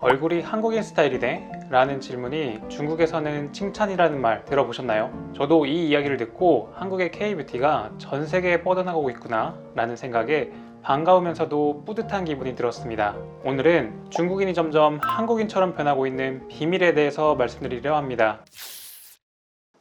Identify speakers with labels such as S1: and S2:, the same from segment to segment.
S1: 얼굴이 한국인 스타일이네? 라는 질문이 중국에서는 칭찬이라는 말 들어보셨나요? 저도 이 이야기를 듣고 한국의 K뷰티가 전 세계에 뻗어나가고 있구나 라는 생각에 반가우면서도 뿌듯한 기분이 들었습니다. 오늘은 중국인이 점점 한국인처럼 변하고 있는 비밀에 대해서 말씀드리려 합니다.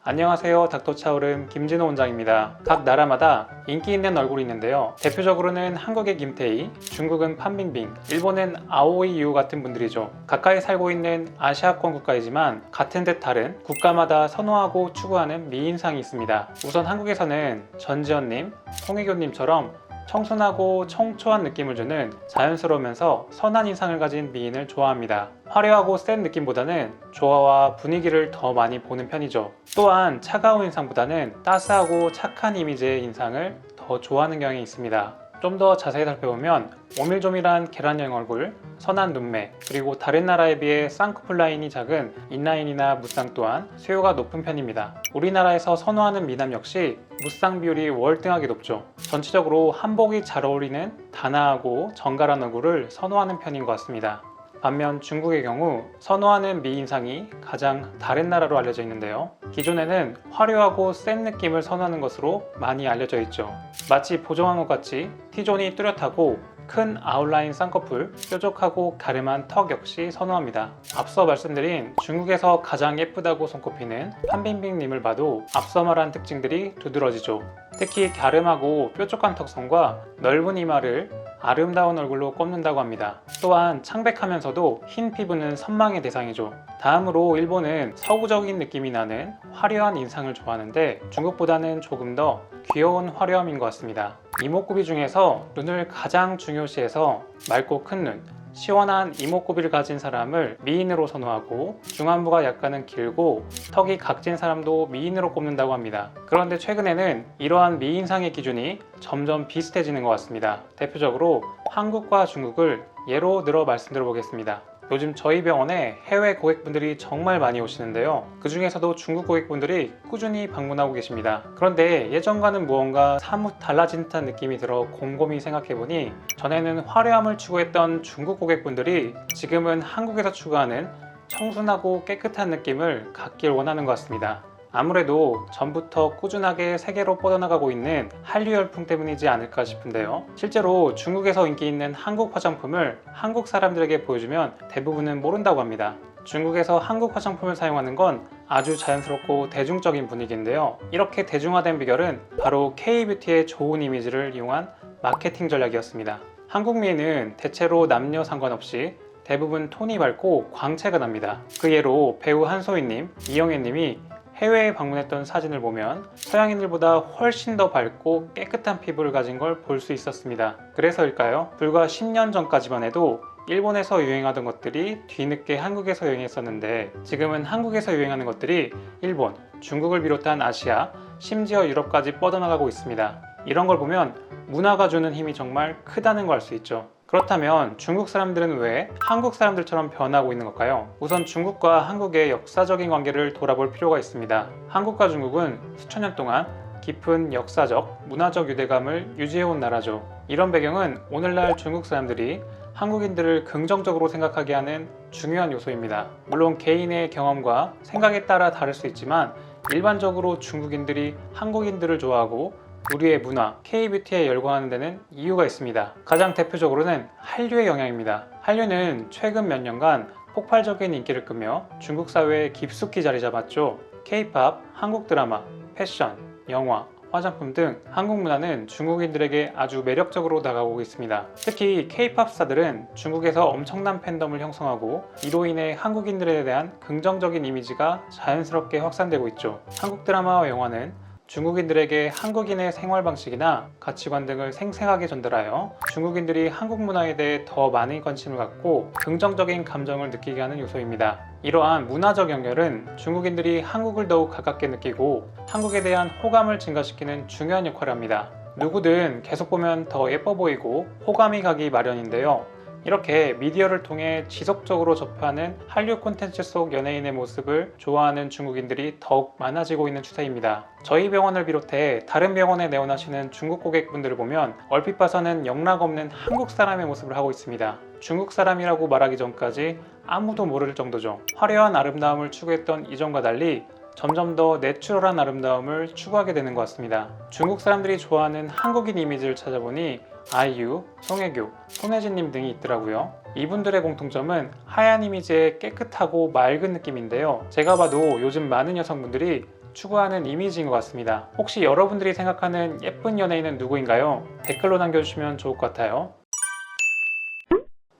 S1: 안녕하세요, 닥터차오름 김진호 원장입니다. 각 나라마다 인기 있는 얼굴이 있는데요, 대표적으로는 한국의 김태희, 중국은 판빙빙, 일본은 아오이 유 같은 분들이죠. 가까이 살고 있는 아시아권 국가이지만 같은 듯 다른 국가마다 선호하고 추구하는 미인상이 있습니다. 우선 한국에서는 전지현님, 송혜교님처럼 청순하고 청초한 느낌을 주는 자연스러우면서 선한 인상을 가진 미인을 좋아합니다. 화려하고 센 느낌보다는 조화와 분위기를 더 많이 보는 편이죠. 또한 차가운 인상보다는 따스하고 착한 이미지의 인상을 더 좋아하는 경향이 있습니다. 좀 더 자세히 살펴보면 오밀조밀한 계란형 얼굴, 선한 눈매, 그리고 다른 나라에 비해 쌍꺼풀 라인이 작은 인라인이나 무쌍 또한 수요가 높은 편입니다. 우리나라에서 선호하는 미남 역시 무쌍 비율이 월등하게 높죠. 전체적으로 한복이 잘 어울리는 단아하고 정갈한 얼굴을 선호하는 편인 것 같습니다. 반면 중국의 경우 선호하는 미인상이 가장 다른 나라로 알려져 있는데요, 기존에는 화려하고 센 느낌을 선호하는 것으로 많이 알려져 있죠. 마치 보정한 것 같이 T존이 뚜렷하고 큰 아웃라인 쌍꺼풀, 뾰족하고 가름한 턱 역시 선호합니다. 앞서 말씀드린 중국에서 가장 예쁘다고 손꼽히는 판빙빙님을 봐도 앞서 말한 특징들이 두드러지죠. 특히 갸름하고 뾰족한 턱선과 넓은 이마를 아름다운 얼굴로 꼽는다고 합니다. 또한 창백하면서도 흰 피부는 선망의 대상이죠. 다음으로 일본은 서구적인 느낌이 나는 화려한 인상을 좋아하는데 중국보다는 조금 더 귀여운 화려함인 것 같습니다. 이목구비 중에서 눈을 가장 중요시해서 맑고 큰 눈, 시원한 이목구비를 가진 사람을 미인으로 선호하고 중안부가 약간은 길고 턱이 각진 사람도 미인으로 꼽는다고 합니다. 그런데 최근에는 이러한 미인상의 기준이 점점 비슷해지는 것 같습니다. 대표적으로 한국과 중국을 예로 들어 말씀드려 보겠습니다. 요즘 저희 병원에 해외 고객분들이 정말 많이 오시는데요, 그 중에서도 중국 고객분들이 꾸준히 방문하고 계십니다. 그런데 예전과는 무언가 사뭇 달라진 듯한 느낌이 들어 곰곰이 생각해보니 전에는 화려함을 추구했던 중국 고객분들이 지금은 한국에서 추구하는 청순하고 깨끗한 느낌을 갖길 원하는 것 같습니다. 아무래도 전부터 꾸준하게 세계로 뻗어나가고 있는 한류 열풍 때문이지 않을까 싶은데요, 실제로 중국에서 인기 있는 한국 화장품을 한국 사람들에게 보여주면 대부분은 모른다고 합니다. 중국에서 한국 화장품을 사용하는 건 아주 자연스럽고 대중적인 분위기인데요, 이렇게 대중화된 비결은 바로 K뷰티의 좋은 이미지를 이용한 마케팅 전략이었습니다. 한국 미인은 대체로 남녀 상관없이 대부분 톤이 밝고 광채가 납니다. 그 예로 배우 한소희님, 이영애님이 해외에 방문했던 사진을 보면 서양인들보다 훨씬 더 밝고 깨끗한 피부를 가진 걸 볼 수 있었습니다. 그래서일까요? 불과 10년 전까지만 해도 일본에서 유행하던 것들이 뒤늦게 한국에서 유행했었는데 지금은 한국에서 유행하는 것들이 일본, 중국을 비롯한 아시아, 심지어 유럽까지 뻗어나가고 있습니다. 이런 걸 보면 문화가 주는 힘이 정말 크다는 걸 알 수 있죠. 그렇다면 중국 사람들은 왜 한국 사람들처럼 변하고 있는 걸까요? 우선 중국과 한국의 역사적인 관계를 돌아볼 필요가 있습니다. 한국과 중국은 수천 년 동안 깊은 역사적, 문화적 유대감을 유지해온 나라죠. 이런 배경은 오늘날 중국 사람들이 한국인들을 긍정적으로 생각하게 하는 중요한 요소입니다. 물론 개인의 경험과 생각에 따라 다를 수 있지만 일반적으로 중국인들이 한국인들을 좋아하고 우리의 문화, K뷰티에 열광하는 데는 이유가 있습니다. 가장 대표적으로는 한류의 영향입니다. 한류는 최근 몇 년간 폭발적인 인기를 끄며 중국 사회에 깊숙이 자리 잡았죠. K-팝, 한국 드라마, 패션, 영화, 화장품 등 한국 문화는 중국인들에게 아주 매력적으로 다가오고 있습니다. 특히 K-팝 스타들은 중국에서 엄청난 팬덤을 형성하고 이로 인해 한국인들에 대한 긍정적인 이미지가 자연스럽게 확산되고 있죠. 한국 드라마와 영화는 중국인들에게 한국인의 생활 방식이나 가치관 등을 생생하게 전달하여 중국인들이 한국 문화에 대해 더 많은 관심을 갖고 긍정적인 감정을 느끼게 하는 요소입니다. 이러한 문화적 연결은 중국인들이 한국을 더욱 가깝게 느끼고 한국에 대한 호감을 증가시키는 중요한 역할을 합니다. 누구든 계속 보면 더 예뻐 보이고 호감이 가기 마련인데요, 이렇게 미디어를 통해 지속적으로 접하는 한류 콘텐츠 속 연예인의 모습을 좋아하는 중국인들이 더욱 많아지고 있는 추세입니다. 저희 병원을 비롯해 다른 병원에 내원하시는 중국 고객분들을 보면 얼핏 봐서는 영락없는 한국 사람의 모습을 하고 있습니다. 중국 사람이라고 말하기 전까지 아무도 모를 정도죠. 화려한 아름다움을 추구했던 이전과 달리 점점 더 내추럴한 아름다움을 추구하게 되는 것 같습니다. 중국 사람들이 좋아하는 한국인 이미지를 찾아보니 아이유, 송혜교, 손예진님 등이 있더라고요. 이분들의 공통점은 하얀 이미지의 깨끗하고 맑은 느낌인데요. 제가 봐도 요즘 많은 여성분들이 추구하는 이미지인 것 같습니다. 혹시 여러분들이 생각하는 예쁜 연예인은 누구인가요? 댓글로 남겨주시면 좋을 것 같아요.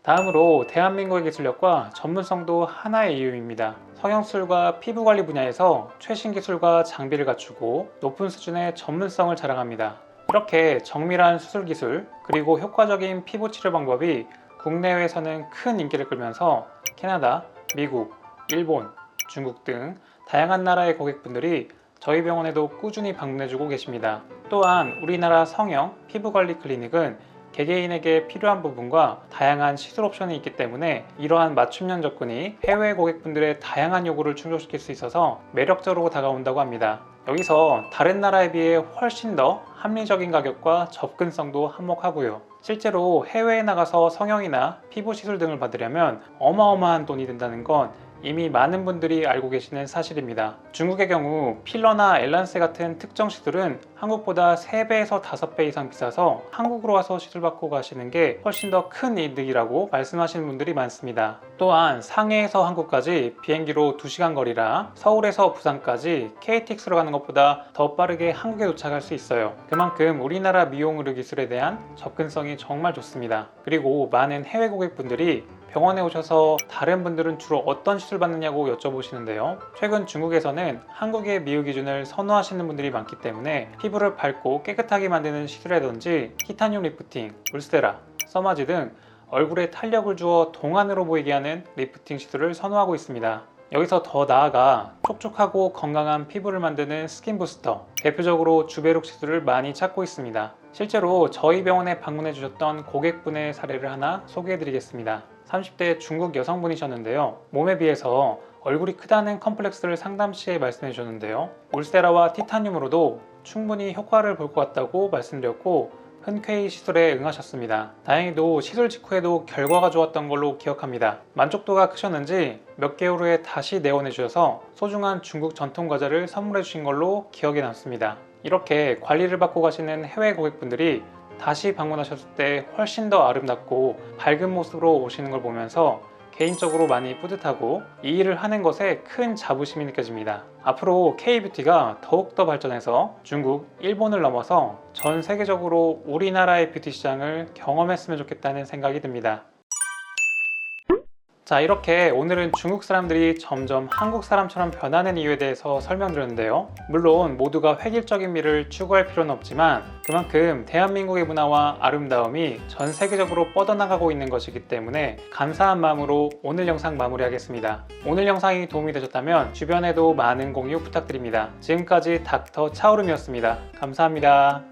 S1: 다음으로 대한민국의 기술력과 전문성도 하나의 이유입니다. 성형술과 피부관리 분야에서 최신 기술과 장비를 갖추고 높은 수준의 전문성을 자랑합니다. 이렇게 정밀한 수술 기술 그리고 효과적인 피부 치료 방법이 국내외에서는 큰 인기를 끌면서 캐나다, 미국, 일본, 중국 등 다양한 나라의 고객분들이 저희 병원에도 꾸준히 방문해주고 계십니다. 또한 우리나라 성형 피부관리 클리닉은 개개인에게 필요한 부분과 다양한 시술 옵션이 있기 때문에 이러한 맞춤형 접근이 해외 고객분들의 다양한 요구를 충족시킬 수 있어서 매력적으로 다가온다고 합니다. 여기서 다른 나라에 비해 훨씬 더 합리적인 가격과 접근성도 한몫하고요. 실제로 해외에 나가서 성형이나 피부 시술 등을 받으려면 어마어마한 돈이 든다는 건 이미 많은 분들이 알고 계시는 사실입니다. 중국의 경우 필러나 엘란세 같은 특정 시술은 한국보다 3배에서 5배 이상 비싸서 한국으로 와서 시술받고 가시는 게 훨씬 더 큰 이득이라고 말씀하시는 분들이 많습니다. 또한 상해에서 한국까지 비행기로 2시간 거리라 서울에서 부산까지 KTX로 가는 것보다 더 빠르게 한국에 도착할 수 있어요. 그만큼 우리나라 미용 의료 기술에 대한 접근성이 정말 좋습니다. 그리고 많은 해외 고객분들이 병원에 오셔서 다른 분들은 주로 어떤 시술 받느냐고 여쭤보시는데요. 최근 중국에서는 한국의 미용 기준을 선호하시는 분들이 많기 때문에 피부를 밝고 깨끗하게 만드는 시술이라든지 티타늄 리프팅, 울세라, 서마지 등 얼굴에 탄력을 주어 동안으로 보이게 하는 리프팅 시술을 선호하고 있습니다. 여기서 더 나아가 촉촉하고 건강한 피부를 만드는 스킨 부스터, 대표적으로 주베룩 시술을 많이 찾고 있습니다. 실제로 저희 병원에 방문해 주셨던 고객분의 사례를 하나 소개해 드리겠습니다. 30대 중국 여성분이셨는데요. 몸에 비해서 얼굴이 크다는 컴플렉스를 상담 시에 말씀해 주셨는데요. 울세라와 티타늄으로도 충분히 효과를 볼 것 같다고 말씀드렸고 흔쾌히 시술에 응하셨습니다. 다행히도 시술 직후에도 결과가 좋았던 걸로 기억합니다. 만족도가 크셨는지 몇 개월 후에 다시 내원해 주셔서 소중한 중국 전통 과자를 선물해 주신 걸로 기억에 남습니다. 이렇게 관리를 받고 가시는 해외 고객분들이 다시 방문하셨을 때 훨씬 더 아름답고 밝은 모습으로 오시는 걸 보면서 개인적으로 많이 뿌듯하고 이 일을 하는 것에 큰 자부심이 느껴집니다. 앞으로 K-뷰티가 더욱더 발전해서 중국, 일본을 넘어서 전 세계적으로 우리나라의 뷰티 시장을 경험했으면 좋겠다는 생각이 듭니다. 자, 이렇게 오늘은 중국 사람들이 점점 한국 사람처럼 변하는 이유에 대해서 설명드렸는데요. 물론 모두가 획일적인 미를 추구할 필요는 없지만 그만큼 대한민국의 문화와 아름다움이 전 세계적으로 뻗어나가고 있는 것이기 때문에 감사한 마음으로 오늘 영상 마무리하겠습니다. 오늘 영상이 도움이 되셨다면 주변에도 많은 공유 부탁드립니다. 지금까지 닥터 차오름이었습니다. 감사합니다.